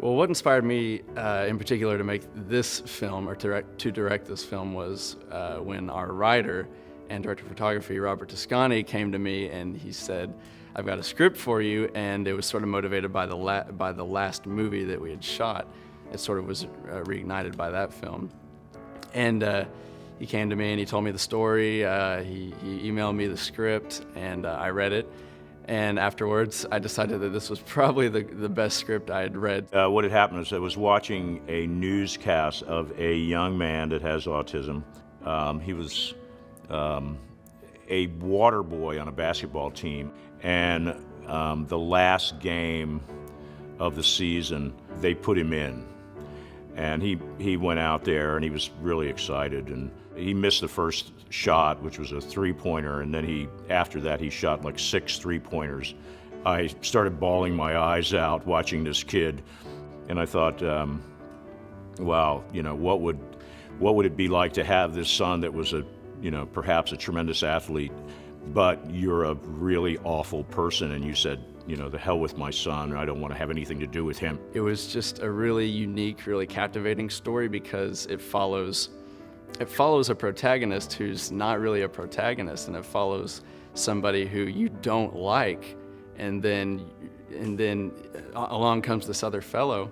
Well, what inspired me in particular to make this film, or to direct this film, was when our writer and director of photography, Robert Tuscani, came to me and he said, "I've got a script for you," and it was sort of motivated by the last movie that we had shot. It sort of was reignited by that film. And he came to me and he told me the story. He emailed me the script, and I read it. And afterwards, I decided that this was probably the best script I had read. What had happened is I was watching a newscast of a young man that has autism. He was a water boy on a basketball team, and the last game of the season, they put him in. And he went out there and he was really excited, and he missed the first shot, which was a three-pointer, and then after that he shot like 6 three-pointers. I started bawling my eyes out watching this kid, and I thought, wow, what would it be like to have this son that was perhaps a tremendous athlete, but you're a really awful person, and you said, the hell with my son, I don't want to have anything to do with him. It was just a really unique, really captivating story because it follows a protagonist who's not really a protagonist, and it follows somebody who you don't like, and then along comes this other fellow,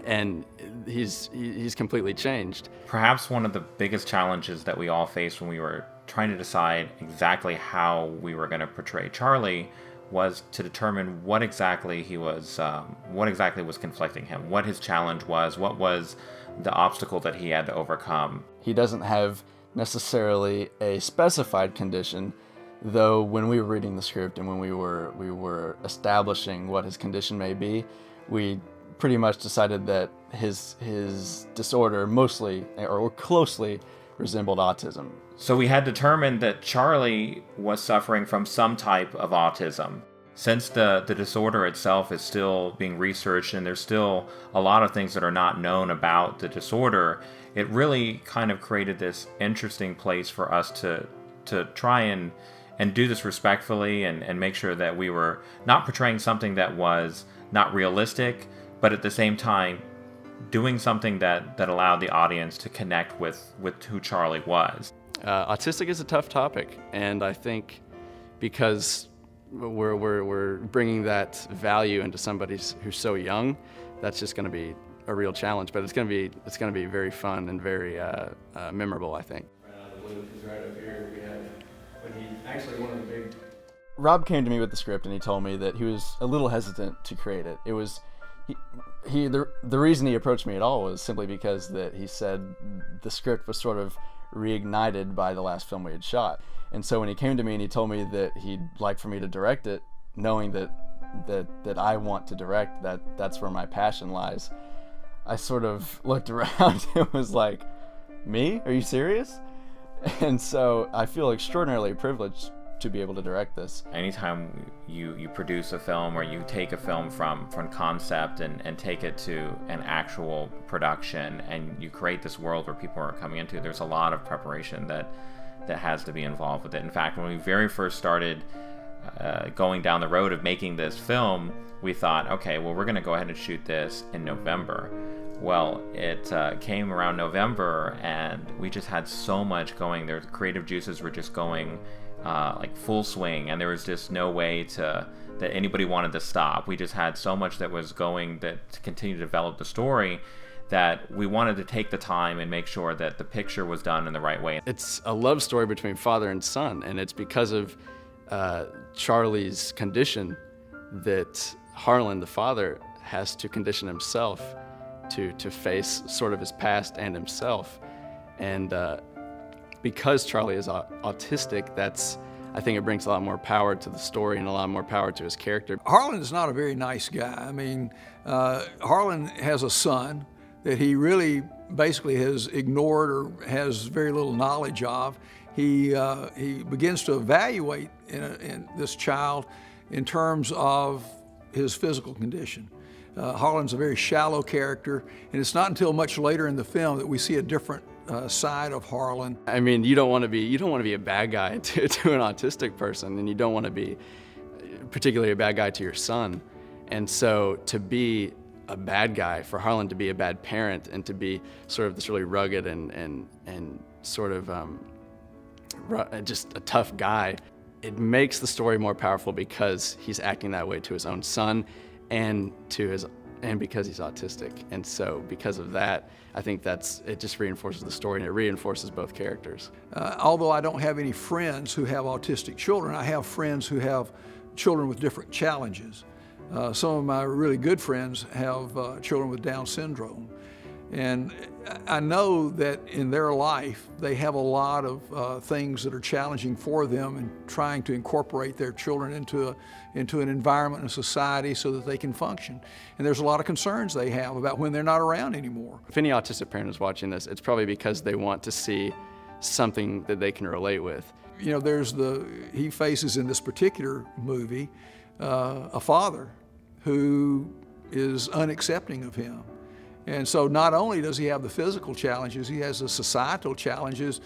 and he's completely changed. Perhaps one of the biggest challenges that we all faced when we were trying to decide exactly how we were going to portray Charlie was to determine what exactly was conflicting him, what his challenge was, what was the obstacle that he had to overcome. He doesn't have necessarily a specified condition, though when we were reading the script and when we were establishing what his condition may be, we pretty much decided that his disorder mostly or closely resembled autism. So we had determined that Charlie was suffering from some type of autism. Since the disorder itself is still being researched and there's still a lot of things that are not known about the disorder, it really kind of created this interesting place for us to try and do this respectfully and make sure that we were not portraying something that was not realistic, but at the same time doing something that allowed the audience to connect with who Charlie was. Autistic is a tough topic, and I think because we're bringing that value into somebody who's so young, that's just going to be a real challenge. But it's going to be very fun and very memorable, I think. Right up here we have, but he actually one of the big. Rob came to me with the script and he told me that he was a little hesitant to create it. It was the reason he approached me at all was simply because that he said the script was sort of reignited by the last film we had shot. And so when he came to me and he told me that he'd like for me to direct it, knowing that I want to direct, that's where my passion lies, I sort of looked around and was like, me? Are you serious? And so I feel extraordinarily privileged to be able to direct this. Anytime you produce a film or you take a film from concept and take it to an actual production and you create this world where people are coming into, there's a lot of preparation that has to be involved with it. In fact, when we very first started going down the road of making this film, we thought, okay, well, we're going to go ahead and shoot this in November. Well, it came around November and we just had so much going. The creative juices were just going like full swing, and there was just no way that anybody wanted to stop. We just had so much that was going to continue to develop the story that we wanted to take the time and make sure that the picture was done in the right way. It's a love story between father and son, and it's because of Charlie's condition that Harlin, the father, has to condition himself to face sort of his past and himself. And because Charlie is autistic, I think it brings a lot more power to the story and a lot more power to his character. Harlan is not a very nice guy. I mean, Harlan has a son that he really basically has ignored or has very little knowledge of. He begins to evaluate in this child in terms of his physical condition. Harlan's a very shallow character, and it's not until much later in the film that we see a different side of Harlan. I mean, you don't want to be a bad guy to an autistic person, and you don't want to be particularly a bad guy to your son. And so to be a bad guy, for Harlin to be a bad parent, and to be sort of this really rugged and sort of just a tough guy. It makes the story more powerful because he's acting that way to his own son and because he's autistic. And so because of that, I think it just reinforces the story, and it reinforces both characters. Although I don't have any friends who have autistic children, I have friends who have children with different challenges. Some of my really good friends have children with Down syndrome. And I know that in their life, they have a lot of things that are challenging for them, and trying to incorporate their children into an environment and society so that they can function. And there's a lot of concerns they have about when they're not around anymore. If any autistic parent is watching this, it's probably because they want to see something that they can relate with. You know, he faces in this particular movie a father who is unaccepting of him. And so not only does he have the physical challenges, he has the societal challenges,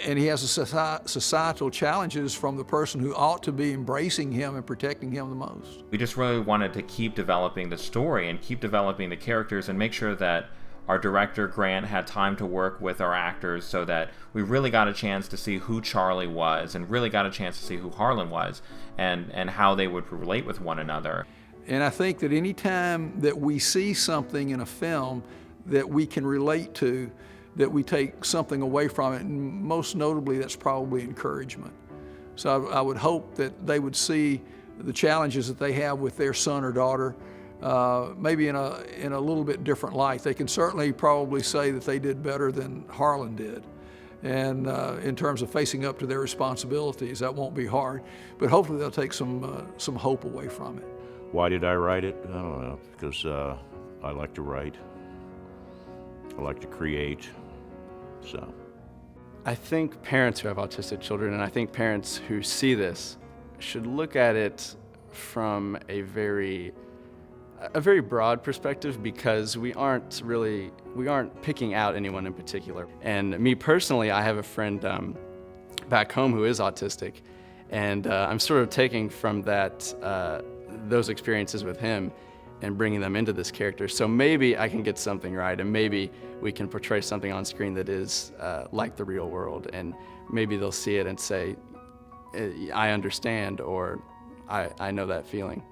and he has the societal challenges from the person who ought to be embracing him and protecting him the most. We just really wanted to keep developing the story and keep developing the characters, and make sure that our director, Grant, had time to work with our actors, so that we really got a chance to see who Charlie was, and really got a chance to see who Harlin was, and how they would relate with one another. And I think that any time that we see something in a film that we can relate to, that we take something away from it, and most notably, that's probably encouragement. So I would hope that they would see the challenges that they have with their son or daughter, maybe in a little bit different light. They can certainly probably say that they did better than Harlin did. And in terms of facing up to their responsibilities, that won't be hard, but hopefully they'll take some hope away from it. Why did I write it? I don't know, because I like to write. I like to create, so. I think parents who have autistic children, and I think parents who see this, should look at it from a very broad perspective, because we aren't picking out anyone in particular. And me personally, I have a friend back home who is autistic, and I'm sort of taking from those experiences with him and bringing them into this character. So maybe I can get something right, and maybe we can portray something on screen that is like the real world, and maybe they'll see it and say, I understand, or I know that feeling.